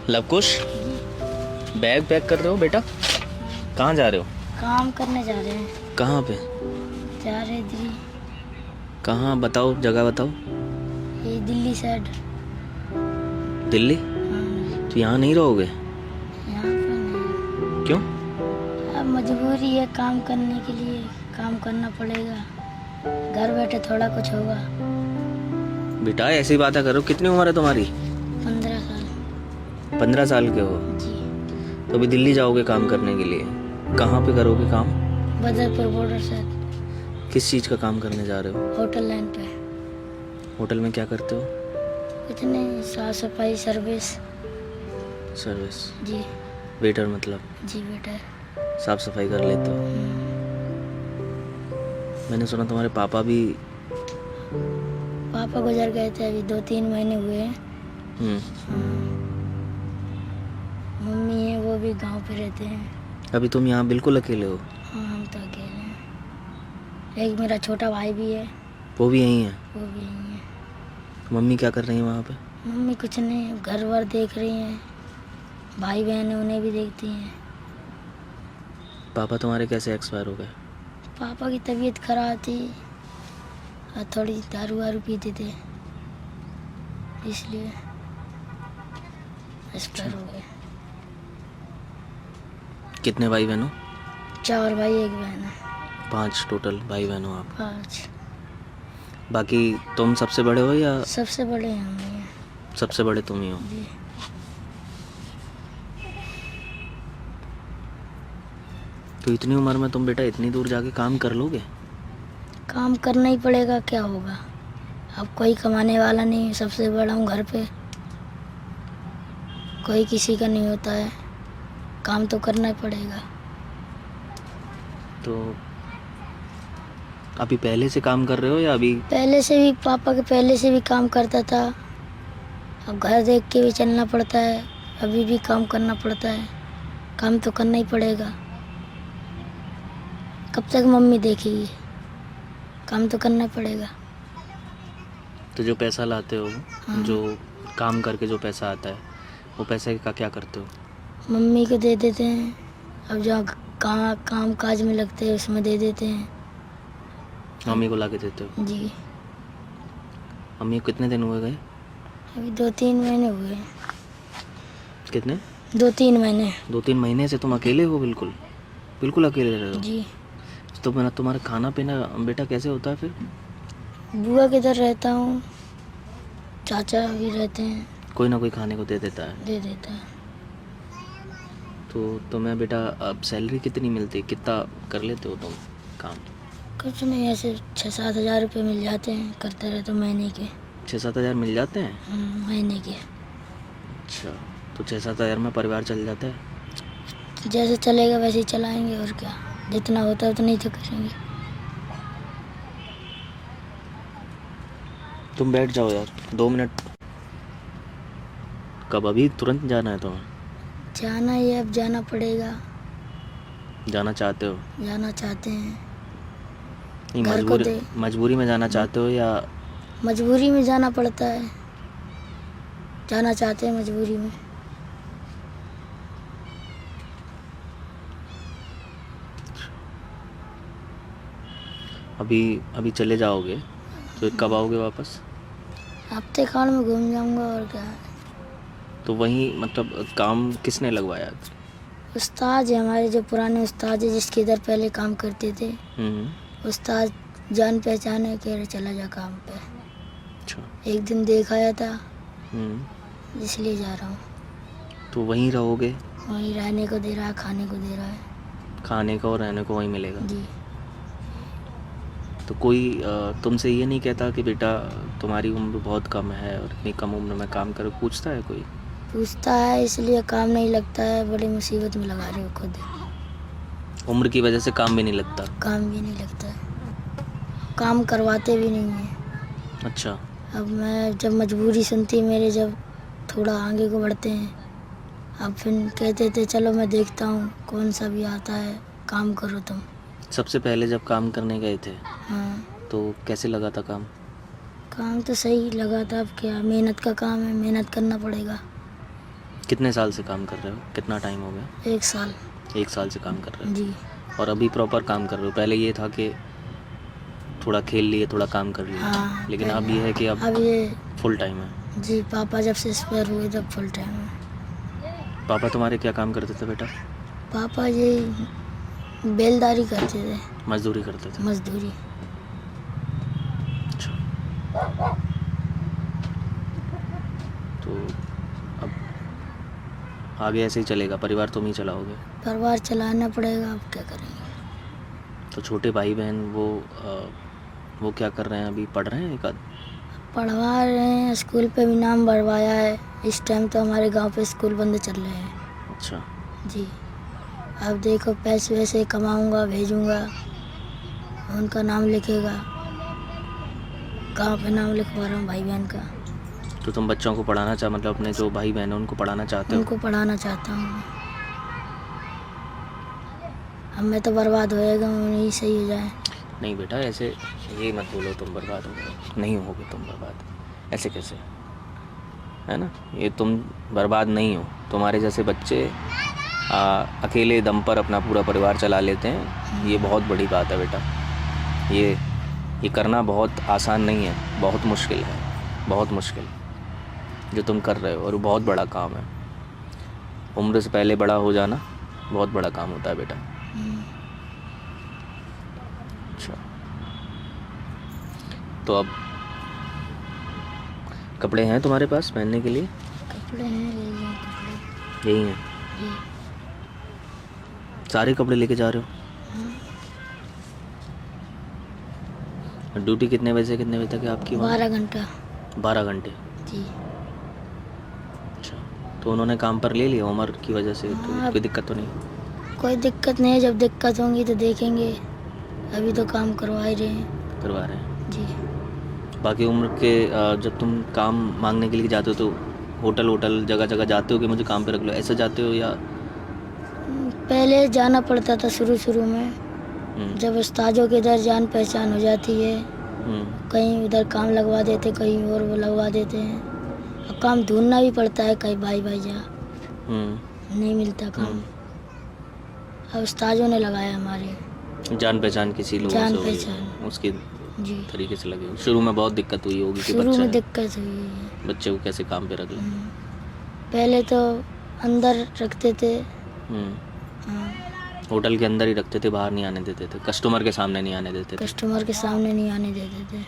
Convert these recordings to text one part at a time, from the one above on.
Lavkush, bag pack कर रहे हो बेटा? कहाँ जा रहे हो? काम करने जा रहे हैं। कहाँ पे? जा रहे दिल्ली। कहाँ बताओ, जगह बताओ। ये दिल्ली साइड। दिल्ली? हाँ, तो यहाँ नहीं रहोगे? यहाँ पर नहीं। क्यों? अब मजबूरी है काम करने के लिए, काम करना पड़ेगा। घर बैठे थोड़ा कुछ होगा। बेटा ऐसी बातें करो। कितनी उम्र है तुम्हारी? 15 साल। 15 साल के हो जी। तो अभी दिल्ली जाओगे काम करने के लिए? कहाँ पे करोगे काम? बदरपुर बॉर्डर से। किस चीज़ का काम करने जा रहे हो? होटल लाइन पे। होटल में क्या करते हो? इतने साफ सफाई सर्विस। सर्विस? जी। वेटर मतलब? जी बेटा। साफ सफाई कर लेते हो? मैंने सुना तुम्हारे पापा भी। पापा गुजर गए थे, अभी 2-3 महीने हुए हैं। हम्म। मम्मी है, वो भी गांव पे रहते हैं। अभी तुम यहाँ बिल्कुल अकेले हो? हाँ, हम तो अकेले हैं। एक मेरा छोटा भाई भी है, वो भी यहीं है? वो भी यहीं है। मम्मी क्या कर रही है वहाँ पे? मम्मी कुछ नहीं, घर वर देख रही हैं। भाई बहन है, उन्हें भी देखती हैं। पापा तुम्हारे कैसे एक्सपायर हो गए? पापा की तबीयत खराब थी और थोड़ी दारू वारू पीते थे, इसलिए एक्सपायर हो गए। कितने भाई बहन हो? 4 भाई 1 बहन है। 5 टोटल भाई बहन हो आप? 5। बाकी तुम सबसे बड़े हो या? सबसे बड़े हैं हम ही हैं। सबसे बड़े तुम ही हो? जी। तो इतनी उम्र में तुम बेटा इतनी दूर जाके काम कर लोगे? काम करना ही पड़ेगा, क्या होगा। अब कोई कमाने वाला नहीं, सबसे बड़ा हूँ घर पे। कोई किसी का नहीं होता है, काम तो करना ही पड़ेगा। तो अभी पहले से काम कर रहे हो या अभी? पहले से भी, पापा के पहले से भी काम करता था। अब घर देख के भी चलना पड़ता है, अभी भी काम करना पड़ता है। काम तो करना ही पड़ेगा। कब तक मम्मी देखेगी, काम तो करना ही पड़ेगा। तो जो पैसा लाते हो, हाँ। जो काम करके जो पैसा आता है, वो पैसे का क्या करते हो? मम्मी को दे देते हैं, अब जो कहाँ काम काज में लगते हैं उसमें दे देते हैं। मम्मी को ला के देते हो? जी। मम्मी को कितने दिन हुए गए? अभी 2-3 महीने हुए हैं। कितने? 2-3 महीने। 2-3 महीने से तुम अकेले हो? बिल्कुल बिल्कुल अकेले रह रहे हो? जी। तो मेरा तुम्हारा खाना पीना बेटा कैसे होता है फिर? बुआ के इधर रहता हूँ, चाचा भी रहते हैं, कोई ना कोई खाने को दे देता है? दे देता है। तो तुम्हें बेटा अब सैलरी कितनी मिलती है? कितना कर लेते हो तुम काम? कुछ नहीं, ऐसे 6-7 हज़ार रुपये मिल जाते हैं, करते रहे तो महीने के। 6-7 हज़ार मिल जाते हैं? महीने के। अच्छा, तो 6-7 हज़ार में परिवार चल जाता है? जैसे चलेगा वैसे ही चलाएंगे, और क्या। जितना होता है उतना ही तो करेंगे। तुम बैठ जाओ यार 2 मिनट। कब? अभी तुरंत जाना है तुम्हें? जाना ही है, अब जाना पड़ेगा। जाना चाहते हो? जाना चाहते हैं। नहीं, घर को दे। मजबूरी में जाना चाहते हो या? मजबूरी में जाना पड़ता है, जाना चाहते हैं मजबूरी में। अभी चले जाओगे तो कब आओगे वापस? हफ्ते खान में घूम जाऊंगा, और क्या है। तो वहीं मतलब काम किसने लगवाया? उस्ताद है हमारे, जो पुराने उस्ताद है, जिसके इधर पहले काम करते थे। उस्ताद जान पहचाने के चला जा काम पे। अच्छा। एक दिन देख आया था, इसलिए जा रहा हूँ। तो वहीं रहोगे? वहीं रहने को दे रहा है, खाने को दे रहा है। खाने का और रहने को वहीं मिलेगा? जी। तो कोई तुमसे ये नहीं कहता कि बेटा तुम्हारी उम्र बहुत कम है और इतनी कम उम्र में काम करो? पूछता है कोई? पूछता है, इसलिए काम नहीं लगता है। बड़ी मुसीबत में लगा रहे हो खुद। उम्र की वजह से काम भी नहीं लगता? काम भी नहीं लगता है, काम करवाते भी नहीं हैं। अच्छा। अब मैं जब मजबूरी सुनती मेरे, जब थोड़ा आगे को बढ़ते हैं, अब फिर कहते थे चलो मैं देखता हूँ कौन सा भी आता है, काम करो तुम। सबसे पहले जब काम करने गए थे हाँ। तो कैसे लगा था काम? काम तो सही लगा था। अब क्या, मेहनत का काम है, मेहनत करना पड़ेगा। कितने साल से काम कर रहे हो, कितना टाइम हो गया? 1 साल। 1 साल से काम कर रहे हो। जी और अभी प्रॉपर काम कर रहे हो? पहले ये था कि थोड़ा खेल लिए, थोड़ा काम कर लिए, हाँ लेकिन पहले। अब ये है कि अब अब ये फुल टाइम है। जी पापा जब से एक्सपायर हुए तब फुल टाइम है। पापा तुम्हारे क्या काम करते थे बेटा? पापा ये बेलदारी करते थे, मजदूरी करते थे। मजदूरी। अच्छा, तो अब आगे ऐसे ही चलेगा, परिवार तुम ही चलाओगे? परिवार चलाना पड़ेगा, अब क्या करेंगे। तो छोटे भाई बहन वो क्या कर रहे हैं अभी? पढ़ रहे हैं एक आध? पढ़वा रहे हैं, स्कूल पे भी नाम बढ़वाया है। इस टाइम तो हमारे गांव पे स्कूल बंद चल रहे हैं। अच्छा, जी अब देखो पैसे वैसे कमाऊंगा भेजूंगा, उनका नाम लिखेगा। गांव पे नाम लिखवा रहा हूँ भाई बहन का। तो तुम बच्चों को पढ़ाना मतलब अपने जो भाई बहन हैं उनको पढ़ाना चाहते हो? उनको पढ़ाना चाहता हूँ। अब मैं तो बर्बाद होएगा, उन्हीं सही हो जाए। नहीं बेटा, ऐसे ये मत बोलो तुम बर्बाद हो गए, नहीं होगे तुम बर्बाद, ऐसे कैसे, है ना? ये तुम बर्बाद नहीं हो, तुम्हारे जैसे बच्चे अकेले दम पर अपना पूरा परिवार चला लेते हैं, ये बहुत बड़ी बात है बेटा। ये करना बहुत आसान नहीं है, बहुत मुश्किल है, बहुत मुश्किल जो तुम कर रहे हो, और वो बहुत बड़ा काम है। उम्र से पहले बड़ा हो जाना बहुत बड़ा काम होता है बेटा। अच्छा, तो अब कपड़े हैं तुम्हारे पास पहनने के लिए? कपड़े हैं, यही हैं कपड़े। यही हैं? ये सारे कपड़े लेके जा रहे हो? ड्यूटी कितने बजे से कितने बजे तक है आपकी वहाँ? 12 घंटा। 12 घंटे। जी अच्छा, तो उन्होंने काम पर ले लिया उम्र की वजह से, तो हाँ। कोई दिक्कत तो नहीं? कोई दिक्कत नहीं है, जब दिक्कत होंगी तो देखेंगे। अभी तो काम करवा ही रहे हैं। करवा रहे हैं। जी बाकी उम्र के जब तुम काम मांगने के लिए जाते हो तो होटल जगह जगह जाते हो कि मुझे काम पे रख लो, ऐसे जाते हो या? पहले जाना पड़ता था शुरू में, हम्म, जब उस्तादों के इधर जान पहचान हो जाती है, कहीं उधर काम लगवा देते, कहीं और वो लगवा देते हैं। और काम ढूंढना भी पड़ता है, कहीं भाई जा नहीं मिलता काम। अब उस्तादों ने लगाया हमारे जान पहचान किसी लोगों जान से हुई, पहचान। उसकी जी तरीके से लगे हो। शुरू में बहुत दिक्कत हुई होगी कि शुरू बच्चा में है, दिक्कत हुई है। बच्चे को कैसे काम पे रख लो। पहले तो अंदर रखते थे। हम्म, हाँ, होटल के अंदर ही रखते थे, बाहर नहीं आने देते थे, कस्टमर के सामने नहीं आने देते थे। कस्टमर के सामने नहीं आने देते थे।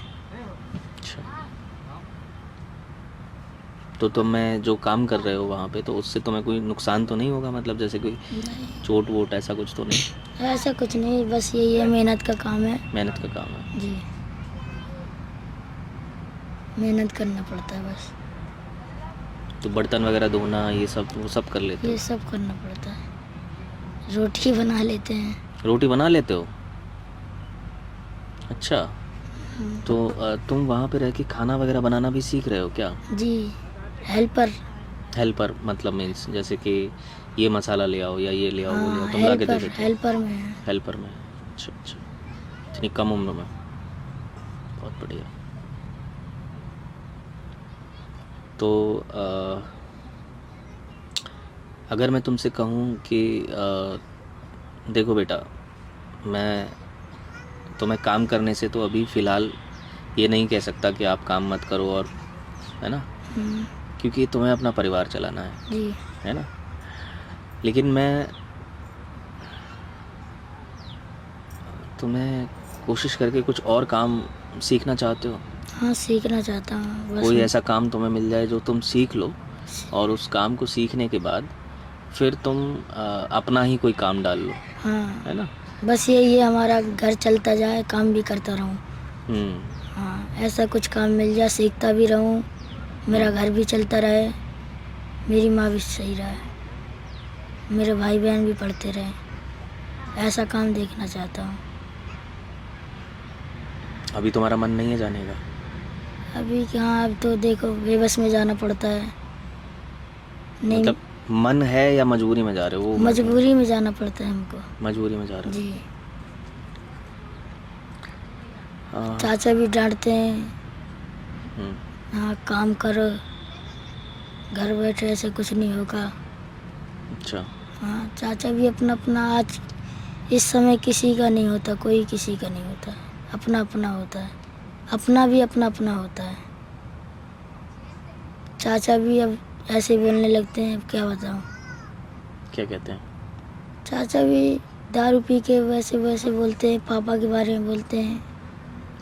अच्छा, तो तुम्हें जो काम कर रहे हो वहाँ पे, तो उससे तुम्हें कोई नुकसान तो नहीं होगा, मतलब जैसे कोई नहीं चोट वोट ऐसा कुछ तो नहीं? ऐसा कुछ नहीं, बस यही है, मेहनत का काम है। मेहनत का काम है। जी मेहनत करना पड़ता है बस। तो बर्तन वगैरह धोना ये सब वो सब कर लेते ये हो? सब करना पड़ता है। रोटी बना लेते हैं। रोटी बना लेते हो? अच्छा, तो तुम वहाँ पे रह के खाना वगैरह बनाना भी सीख रहे हो क्या? जी हेल्पर। हेल्पर मतलब मीन्स जैसे कि ये मसाला ले आओ या ये ले आओ वो ले आओ, हाँ तुम ला के दे हेल्पर, देते हो? हेल्पर में है। हेल्पर में? अच्छा अच्छा, इतनी कम उम्र में, बहुत बढ़िया। तो अगर मैं तुमसे कहूँ कि देखो बेटा, मैं तुम्हें काम करने से तो अभी फ़िलहाल ये नहीं कह सकता कि आप काम मत करो, और है ना, क्योंकि तुम्हें अपना परिवार चलाना जी है ना। लेकिन मैं तुम्हें कोशिश करके कुछ और काम सीखना चाहते हो? हाँ सीखना चाहता हूँ बस। कोई ऐसा काम तुम्हें मिल जाए जो तुम सीख लो, और उस काम को सीखने के बाद फिर तुम अपना ही कोई काम डाल लो, हाँ है ना। बस यही है, हमारा घर चलता जाए, काम भी करता रहूँ। हम्म, हाँ ऐसा कुछ काम मिल जाए, सीखता भी रहूँ, मेरा घर भी चलता रहे, मेरी माँ भी सही रहे, मेरे भाई बहन भी पढ़ते रहे, ऐसा काम देखना चाहता हूँ। अभी तुम्हारा मन नहीं है जाने का? अभी कहाँ, अब तो देखो बेबस में जाना पड़ता है। नहीं मतलब मन है या मजबूरी में जा रहे हो? वो मजबूरी में जाना पड़ता है हमको। मजबूरी में जा रहे हो? जी हाँ। चाचा भी डांटते हैं, हम्म, हाँ काम करो, घर बैठे ऐसे कुछ नहीं होगा। अच्छा। हाँ, चाचा भी अपना अपना, आज इस समय किसी का नहीं होता, कोई किसी का नहीं होता, अपना अपना होता है, अपना भी अपना अपना होता है। चाचा भी अब ऐसे बोलने लगते हैं, अब क्या बताऊँ। क्या कहते हैं? चाचा भी दारू पी के वैसे वैसे बोलते हैं, पापा के बारे में बोलते हैं,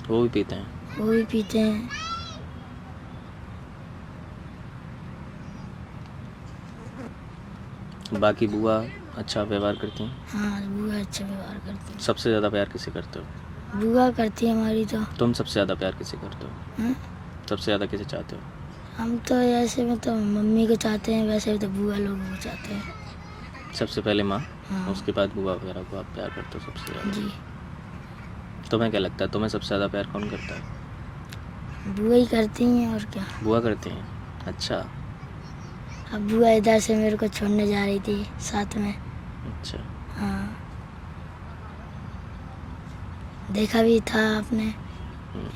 वो भी पीते हैं? वो भी पीते हैं। बाकी बुआ अच्छा व्यवहार करती हैं? हाँ, बुआ अच्छा व्यवहार करती है। सबसे ज़्यादा प्यार किसे करते हो? बुआ करती है हमारी तो। तुम सबसे ज़्यादा प्यार किसे करते हो? हाँ? सबसे ज़्यादा किसे चाहते हो? हम तो ऐसे में तो मम्मी को चाहते हैं, वैसे तो बुआ लोग को चाहते हैं। सबसे पहले माँ, हाँ। उसके बाद बुआ वगैरह को आप प्यार करते हो सबसे ज़्यादा? जी, तुम्हें क्या लगता है, तुम्हें सबसे ज़्यादा प्यार कौन करता है? बुआ ही करती हैं और क्या। बुआ करती हैं? अच्छा। अब बुआ इधर से मेरे को छोड़ने जा रही थी साथ में। अच्छा। हाँ, देखा भी था आपने,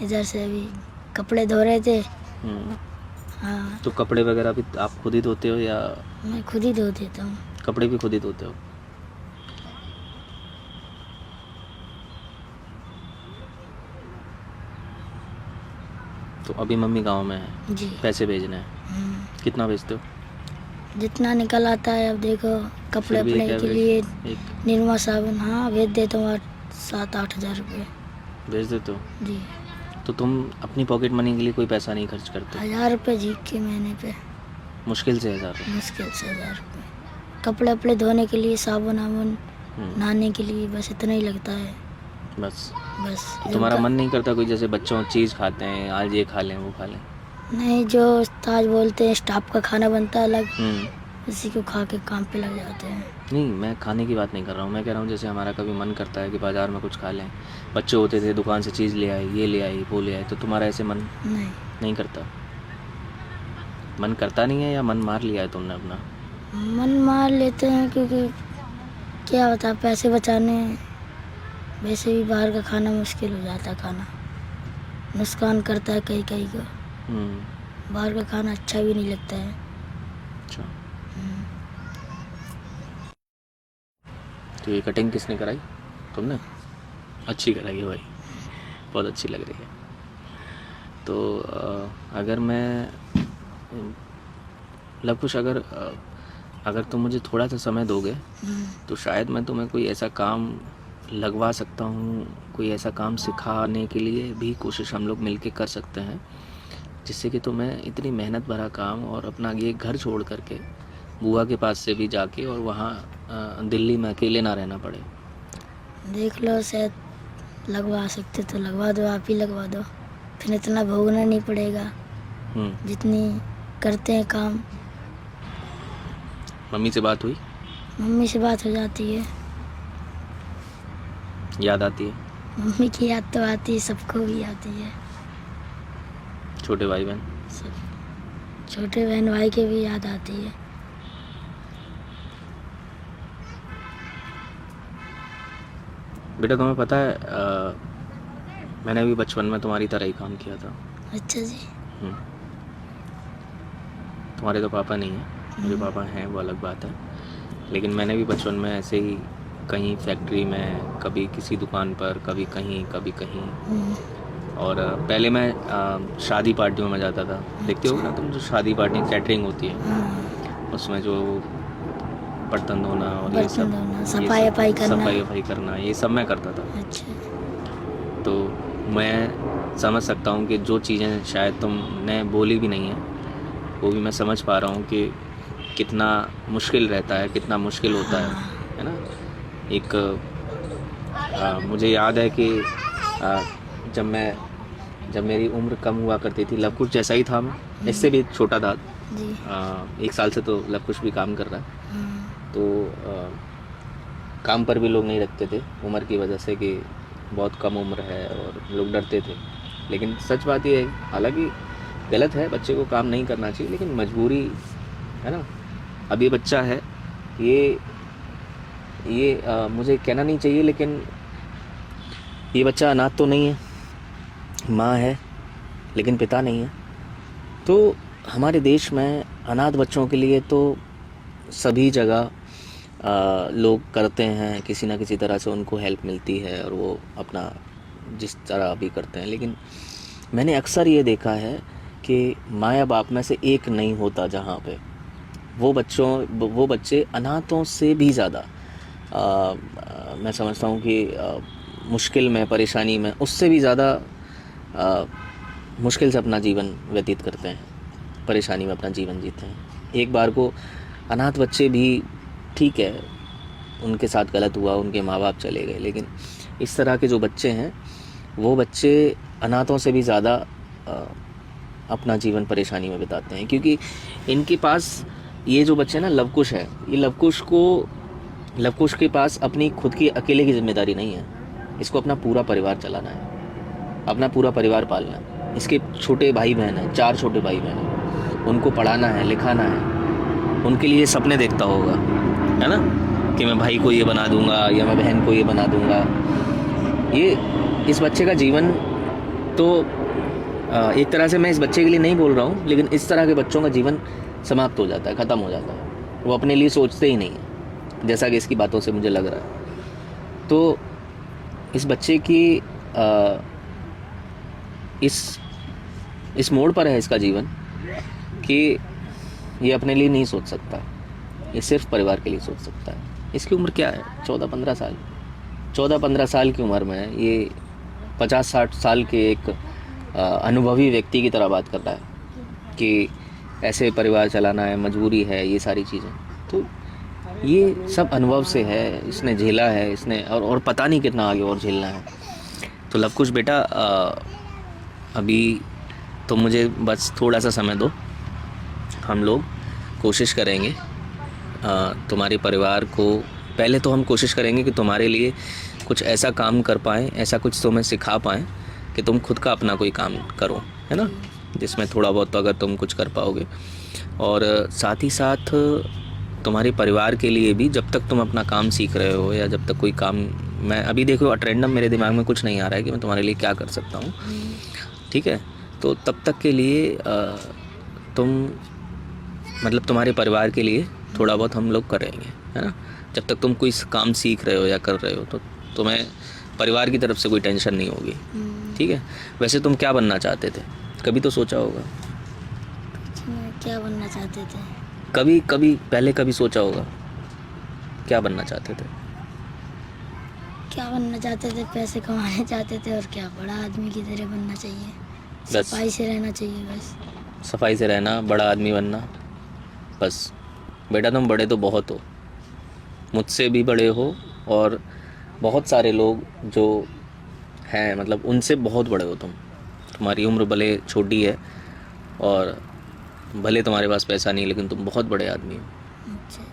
इधर से अभी कपड़े धो रहे थे। हम्म। हाँ, तो कपड़े वगैरह भी आप खुद ही धोते हो या मैं खुद ही धो देता हूँ। कपड़े भी खुद ही धोते हो? तो अभी मम्मी गांव में है, जी। पैसे भेजने हैं, कितना भेजते हो? जितना निकल आता है, अब देखो कपड़े फिर भी अपने एक के एवरेज, लिए एक निरमा साबुन, हाँ भेज देता हूँ 7-8 हज़ार रुपये। भेज देते हो? जी, तो तुम अपनी पॉकेट मनी के लिए कोई पैसा नहीं खर्च करते? 1000 रुपये जी के महीने पे, मुश्किल से 1000 रुपये? मुश्किल से 1000 रुपये। कपड़े अपने धोने के लिए, साबुन वाबुन, नहाने के लिए, बस इतना ही लगता है। बस। बस तो तुम्हारा मन नहीं करता कोई जैसे बच्चों चीज़ खाते हैं, आज ये खा लें वो खा लें? नहीं, जो उस्ताद बोलते हैं, स्टाफ का खाना बनता है अलग, हम्म। उसी को खा के काम पे लग जाते हैं। नहीं, मैं खाने की बात नहीं कर रहा हूँ, मैं कह रहा हूँ जैसे हमारा कभी मन करता है कि बाज़ार में कुछ खा लें, बच्चे होते थे दुकान से चीज़ ले आए, ये ले आई वो ले आए, तो तुम्हारा ऐसे मन नहीं, नहीं करता? मन करता नहीं है या मन मार लिया है तुमने अपना? मन मार लेते हैं, क्योंकि क्या बता, पैसे बचाने, वैसे भी बाहर का खाना मुश्किल हो जाता है, खाना नुकसान करता है कहीं कहीं को। बाहर का खाना अच्छा भी नहीं लगता है। अच्छा। तो ये कटिंग किसने कराई? तुमने? अच्छी कराई है भाई, बहुत अच्छी लग रही है। तो अगर मैं लवकुश, अगर तुम मुझे थोड़ा सा समय दोगे तो शायद मैं तुम्हें कोई ऐसा काम लगवा सकता हूँ, कोई ऐसा काम सिखाने के लिए भी कोशिश हम लोग मिलके कर सकते हैं, जिससे कि तुम्हें इतनी मेहनत भरा काम और अपना ये घर छोड़ करके बुआ के पास से भी जाके और वहाँ दिल्ली में अकेले ना रहना पड़े। देख लो, शायद लगवा सकते तो लगवा दो, आप ही लगवा दो, फिर इतना भोगना नहीं पड़ेगा जितनी करते हैं काम। मम्मी से बात हुई? मम्मी से बात हो जाती है, याद आती है? मम्मी की याद तो आती है, सबको भी आती है, छोटे भाई बहन? सब, छोटे बहन भाई के भी याद आती है। बेटा तुम्हें पता है मैंने भी बचपन में तुम्हारी तरह ही काम किया था। अच्छा जी। तुम्हारे तो पापा नहीं हैं, मेरे पापा हैं, वो अलग बात है, लेकिन मैंने भी बचपन में ऐसे ही कहीं फैक्ट्री में, कभी किसी दुकान पर, कभी कहीं कभी कहीं। और पहले मैं शादी पार्टियों में जाता था, देखते हो ना तुम, जो शादी पार्टी कैटरिंग होती है उसमें जो बर्तन धोना और ये सब, सफाई करना, ये सब मैं करता था। अच्छा। तो मैं समझ सकता हूँ कि जो चीज़ें शायद तुमने बोली भी नहीं है, वो भी मैं समझ पा रहा हूँ कि कितना मुश्किल रहता है, कितना मुश्किल होता है ना। एक मुझे याद है कि जब मेरी उम्र कम हुआ करती थी, लवकुश जैसा ही था मैं, इससे भी छोटा था जी। 1 साल से तो लवकुश भी काम कर रहा है। तो काम पर भी लोग नहीं रखते थे उम्र की वजह से कि बहुत कम उम्र है और लोग डरते थे, लेकिन सच बात ये है, हालांकि गलत है बच्चे को काम नहीं करना चाहिए, लेकिन मजबूरी है ना। अब ये बच्चा है, ये मुझे कहना नहीं चाहिए, लेकिन ये बच्चा अनाथ तो नहीं है, माँ है लेकिन पिता नहीं है, तो हमारे देश में अनाथ बच्चों के लिए तो सभी जगह लोग करते हैं, किसी ना किसी तरह से उनको हेल्प मिलती है और वो अपना जिस तरह भी करते हैं। लेकिन मैंने अक्सर ये देखा है कि माँ या बाप में से एक नहीं होता जहाँ पे वो बच्चे अनाथों से भी ज़्यादा मैं समझता हूँ कि मुश्किल में, परेशानी में, उससे भी ज़्यादा मुश्किल से अपना जीवन व्यतीत करते हैं, परेशानी में अपना जीवन जीते हैं। एक बार को अनाथ बच्चे भी ठीक है, उनके साथ गलत हुआ, उनके माँ बाप चले गए, लेकिन इस तरह के जो बच्चे हैं वो बच्चे अनाथों से भी ज़्यादा अपना जीवन परेशानी में बिताते हैं, क्योंकि इनके पास ये जो बच्चे ना लवकुश है, ये लवकुश के पास अपनी खुद की अकेले की जिम्मेदारी नहीं है। इसको अपना पूरा परिवार चलाना है, अपना पूरा परिवार पालना है। इसके छोटे भाई बहन हैं, 4 छोटे भाई बहन हैं, उनको पढ़ाना है, लिखाना है। उनके लिए सपने देखता होगा, है ना, कि मैं भाई को ये बना दूंगा या मैं बहन को ये बना दूंगा। ये इस बच्चे का जीवन तो एक तरह से मैं इस बच्चे के लिए नहीं बोल रहा हूँ, लेकिन इस तरह के बच्चों का जीवन समाप्त हो जाता है, ख़त्म हो जाता है। वो अपने लिए सोचते ही नहीं है, जैसा कि इसकी बातों से मुझे लग रहा है। तो इस बच्चे की इस मोड़ पर है इसका जीवन कि ये अपने लिए नहीं सोच सकता, ये सिर्फ परिवार के लिए सोच सकता है। इसकी उम्र क्या है? 14-15 साल। 14-15 साल की उम्र में ये 50-60 साल के एक अनुभवी व्यक्ति की तरह बात कर रहा है कि ऐसे परिवार चलाना है, मजबूरी है, ये सारी चीज़ें। तो ये सब अनुभव से है, इसने झेला है, इसने और पता नहीं कितना आगे और झेलना है। तो लवकुश बेटा, अभी तो मुझे बस थोड़ा सा समय दो, हम लोग कोशिश करेंगे तुम्हारे परिवार को, पहले तो हम कोशिश करेंगे कि तुम्हारे लिए कुछ ऐसा काम कर पाएँ, ऐसा कुछ तुम्हें सिखा पाएँ कि तुम खुद का अपना कोई काम करो, है ना, जिसमें थोड़ा बहुत तो अगर तुम कुछ कर पाओगे। और साथ ही साथ तुम्हारे परिवार के लिए भी, जब तक तुम अपना काम सीख रहे हो या जब तक कोई काम, मैं अभी देखो अटेंडम मेरे दिमाग में कुछ नहीं आ रहा है कि मैं तुम्हारे लिए क्या कर सकता हूँ, ठीक है। तो तब तक के लिए तुम मतलब तुम्हारे परिवार के लिए थोड़ा बहुत हम लोग करेंगे, है ना। जब तक तुम कोई काम सीख रहे हो या कर रहे हो तो तुम्हें परिवार की तरफ से कोई टेंशन नहीं होगी, ठीक है। वैसे तुम क्या बनना चाहते थे? कभी तो सोचा होगा। क्या बनना चाहते थे? कभी पहले कभी सोचा होगा क्या बनना चाहते थे? क्या बनना चाहते थे? पैसे कमाने चाहते थे, और क्या, बड़ा आदमी की तरह बनना चाहिए, बस सफाई से रहना चाहिए, बस सफाई से रहना, बड़ा आदमी बनना, बस। बेटा तुम बड़े तो बहुत हो, मुझसे भी बड़े हो, और बहुत सारे लोग जो हैं मतलब उनसे बहुत बड़े हो तुम। तुम्हारी उम्र भले छोटी है और भले तुम्हारे पास पैसा नहीं, लेकिन तुम बहुत बड़े आदमी हो। अच्छा।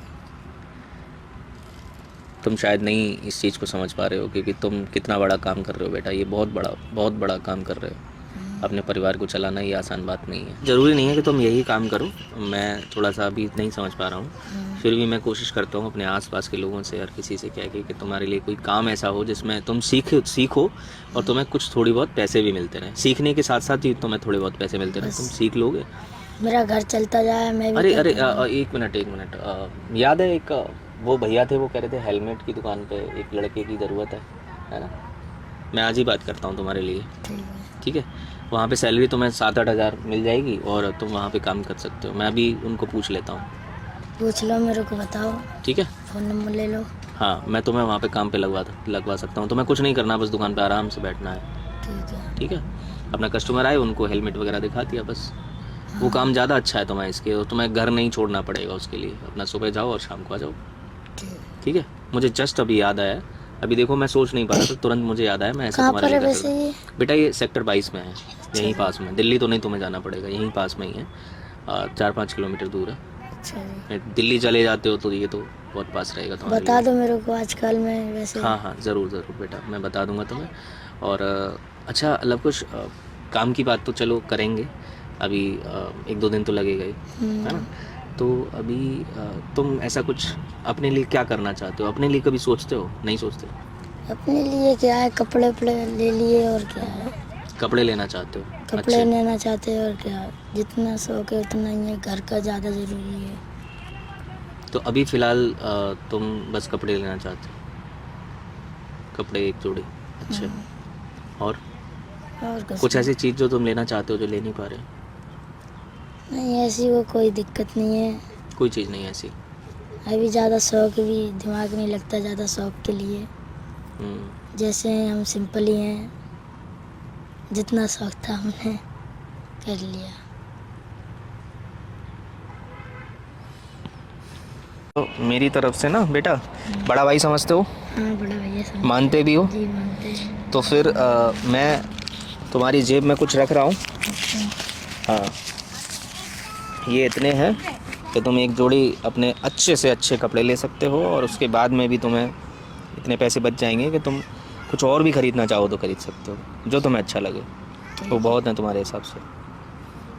तुम शायद नहीं इस चीज़ को समझ पा रहे हो क्योंकि तुम कितना बड़ा काम कर रहे हो बेटा, ये बहुत बड़ा काम कर रहे हो। अपने परिवार को चलाना ये आसान बात नहीं है। ज़रूरी नहीं है कि तुम यही काम करो, मैं थोड़ा सा अभी नहीं समझ पा रहा हूँ, फिर भी मैं कोशिश करता हूँ अपने आसपास के लोगों से और किसी से कह के कि तुम्हारे लिए कोई काम ऐसा हो जिसमें तुम सीखो और तुम्हें कुछ थोड़ी बहुत पैसे भी मिलते रहें। सीखने के साथ साथ ही तुम्हें थोड़े बहुत पैसे मिलते रहें, तुम सीख लोगे, मेरा घर चलता जाए, मैं भी अरे एक मिनट, याद है एक वो भैया थे, वो कह रहे थे हेलमेट की दुकान पे एक लड़के की ज़रूरत है ना। मैं आज ही बात करता हूँ तुम्हारे लिए, ठीक है। वहाँ पे सैलरी तुम्हें 7-8 हज़ार मिल जाएगी और तुम वहाँ पे काम कर सकते हो। मैं अभी उनको पूछ लेता हूँ। पूछ लो, मेरे को बताओ, ठीक है, फ़ोन नंबर ले लो। हाँ, मैं तुम्हें वहाँ पे काम पे लगवा सकता हूँ। तुम्हें कुछ नहीं करना, बस दुकान पे आराम से बैठना है, ठीक है। अपना कस्टमर आए, उनको हेलमेट वगैरह दिखा दिया, बस। वो काम ज़्यादा अच्छा है तुम्हें इसके, और तुम्हें घर नहीं छोड़ना पड़ेगा उसके लिए। अपना सुबह जाओ और शाम को आ जाओ, ठीक है। मुझे जस्ट अभी याद आया, अभी देखो मैं सोच नहीं पा रहा था, तुरंत मुझे याद आया, मैं ऐसा तुम्हारे लिए वैसे ये? बेटा ये सेक्टर 22 में है, यहीं पास में। दिल्ली तो नहीं तुम्हें जाना पड़ेगा, यहीं पास में ही है, 4-5 किलोमीटर दूर है। अच्छा। दिल्ली चले जाते हो तो ये तो बहुत पास रहेगा तुम्हारे बता दो मेरे को आजकल में वैसे। हाँ ज़रूर बेटा, मैं बता दूंगा तुम्हें। और अच्छा लवकुश, काम की बात तो चलो करेंगे, अभी 1-2 दिन तो लगेगा ही, है ना। तो अभी तुम ऐसा कुछ अपने लिए क्या करना चाहते हो? अपने लिए कभी सोचते हो? नहीं सोचते? अपने लिए क्या है, कपड़े वपड़े ले लिए, और क्या है। कपड़े लेना चाहते हो? कपड़े अच्छे। लेना चाहते हैं और क्या, जितना शौक है उतना ही है, घर का ज़्यादा ज़रूरी है। तो अभी फ़िलहाल तुम बस कपड़े लेना चाहते हो? कपड़े एक जोड़ी, अच्छे। और और कुछ ऐसी चीज़ जो तुम लेना चाहते हो जो ले नहीं पा रहे हो? नहीं, ऐसी वो कोई दिक्कत नहीं है। कोई चीज़ नहीं ऐसी? अभी ज़्यादा शौक भी दिमाग नहीं लगता ज़्यादा शौक के लिए। जैसे हम सिंपल ही हैं, जितना शौक था हमने कर लिया। तो मेरी तरफ से ना बेटा, बड़ा भाई समझते हो? हाँ, बड़ा भैया समझ। मानते भी हो? जी मानते हैं। तो फिर मैं तुम्हारी जेब में कुछ रख रहा हूँ। हाँ, ये इतने हैं कि तुम एक जोड़ी अपने अच्छे से अच्छे कपड़े ले सकते हो, और उसके बाद में भी तुम्हें इतने पैसे बच जाएंगे कि तुम कुछ और भी ख़रीदना चाहो तो ख़रीद सकते हो, जो तुम्हें अच्छा लगे। वो बहुत है तुम्हारे हिसाब से।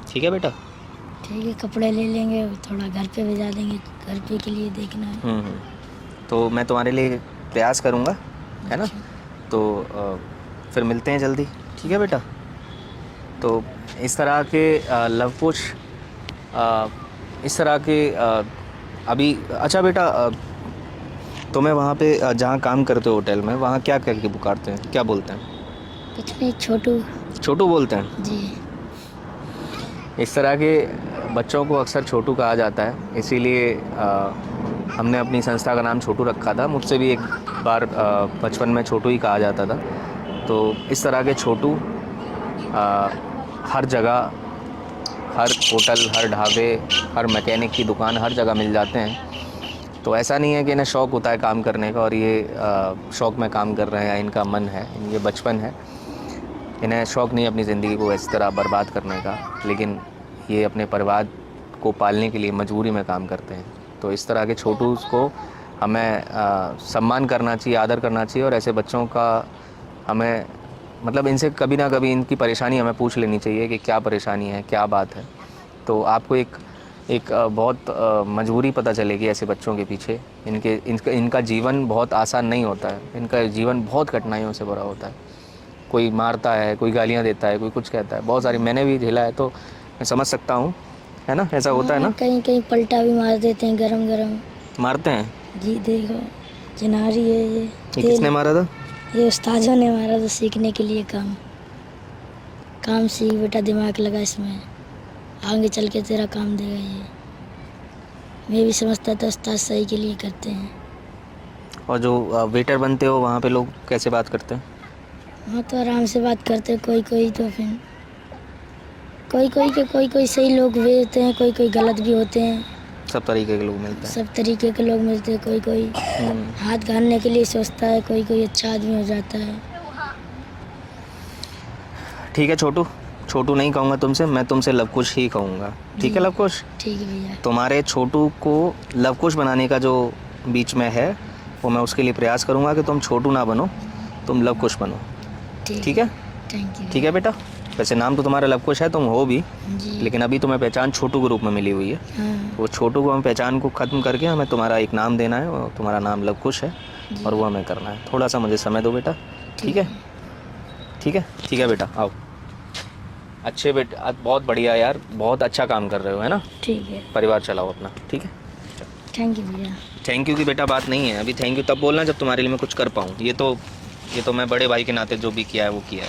ठीक है बेटा? ठीक है, कपड़े ले लेंगे, थोड़ा घर पे भेजा देंगे, घर पे के लिए देखना है। तो मैं तुम्हारे लिए प्रयास करूँगा, है ना? तो फिर मिलते हैं जल्दी, ठीक है बेटा? तो इस तरह के लव कुश, इस तरह के अभी अच्छा बेटा, तुम्हें वहाँ पे जहाँ काम करते हो होटल में, वहाँ क्या करके पुकारते हैं, क्या बोलते हैं? कुछ नहीं, छोटू। छोटू बोलते हैं? जी। इस तरह के बच्चों को अक्सर छोटू कहा जाता है, इसीलिए हमने अपनी संस्था का नाम छोटू रखा था। मुझसे भी एक बार बचपन में छोटू ही कहा जाता था। तो इस तरह के छोटू हर जगह, हर होटल, हर ढाबे, हर मैकेनिक की दुकान, हर जगह मिल जाते हैं। तो ऐसा नहीं है कि इन्हें शौक़ होता है काम करने का और ये शौक़ में काम कर रहे हैं, या इनका मन है, ये बचपन है। इन्हें शौक़ नहीं अपनी ज़िंदगी को इस तरह बर्बाद करने का, लेकिन ये अपने परिवार को पालने के लिए मजबूरी में काम करते हैं। तो इस तरह के छोटू को हमें सम्मान करना चाहिए, आदर करना चाहिए, और ऐसे बच्चों का हमें मतलब इनसे कभी ना कभी इनकी परेशानी हमें पूछ लेनी चाहिए कि क्या परेशानी है, क्या बात है। तो आपको एक बहुत मजबूरी पता चलेगी ऐसे बच्चों के पीछे। इनका जीवन बहुत आसान नहीं होता है, इनका जीवन बहुत कठिनाइयों से भरा होता है। कोई मारता है, कोई गालियाँ देता है, कोई कुछ कहता है, बहुत सारी मैंने भी झेला है, तो मैं समझ सकता हूँ, है ना? ऐसा होता है ना? कहीं कहीं पलटा भी मार देते हैं, गरम गरम मारते हैं? जी, देखो चिनारी है ये। किसने मारा था? ये उस्तादों ने मारा था, सीखने के लिए काम सीख बेटा, दिमाग लगा इसमें, आगे चल के तेरा काम देगा ये। मैं भी समझता था उस्ताद सही के लिए करते हैं। और जो वेटर बनते हो वहाँ पे लोग कैसे बात करते हैं? हाँ, तो आराम से बात करते हैं, कोई तो फिर कोई सही लोग भी होते हैं, कोई गलत भी होते हैं। सब तरीके के लोग मिलते हैं? सब तरीके के लोग मिलते हैं। कोई हाथ घालने के लिए सोचता है, कोई अच्छा आदमी हो जाता है। ठीक है छोटू नहीं कहूँगा तुमसे, मैं तुमसे लवकुश ही कहूँगा। ठीक है लवकुश? ठीक है भैया। तुम्हारे छोटू को लवकुश बनाने का जो बीच में है, वो मैं उसके लिए प्रयास करूँगा कि तुम छोटू ना बनो, तुम लवकुश बनो। ठीक है? Thank you. ठीक है बेटा? वैसे नाम तो तुम्हारा लवकुश है, तुम हो भी, लेकिन अभी तुम्हें पहचान छोटू के रूप में मिली हुई है। वो छोटू को, हम पहचान को ख़त्म करके हमें तुम्हारा एक नाम देना है, और तुम्हारा नाम लवकुश है, और वो हमें करना है। थोड़ा सा मुझे समय दो बेटा। ठीक है? ठीक है बेटा, आओ। अच्छे बेटा, बहुत बढ़िया यार, बहुत अच्छा काम कर रहे हो, है ना? ठीक है। परिवार चलाओ अपना, ठीक है? थैंक यू भैया। थैंक यू की बेटा बात नहीं है, अभी थैंक यू तब बोलना जब तुम्हारे लिए मैं कुछ कर पाऊँ। ये तो मैं बड़े भाई के नाते जो भी किया है वो किया है।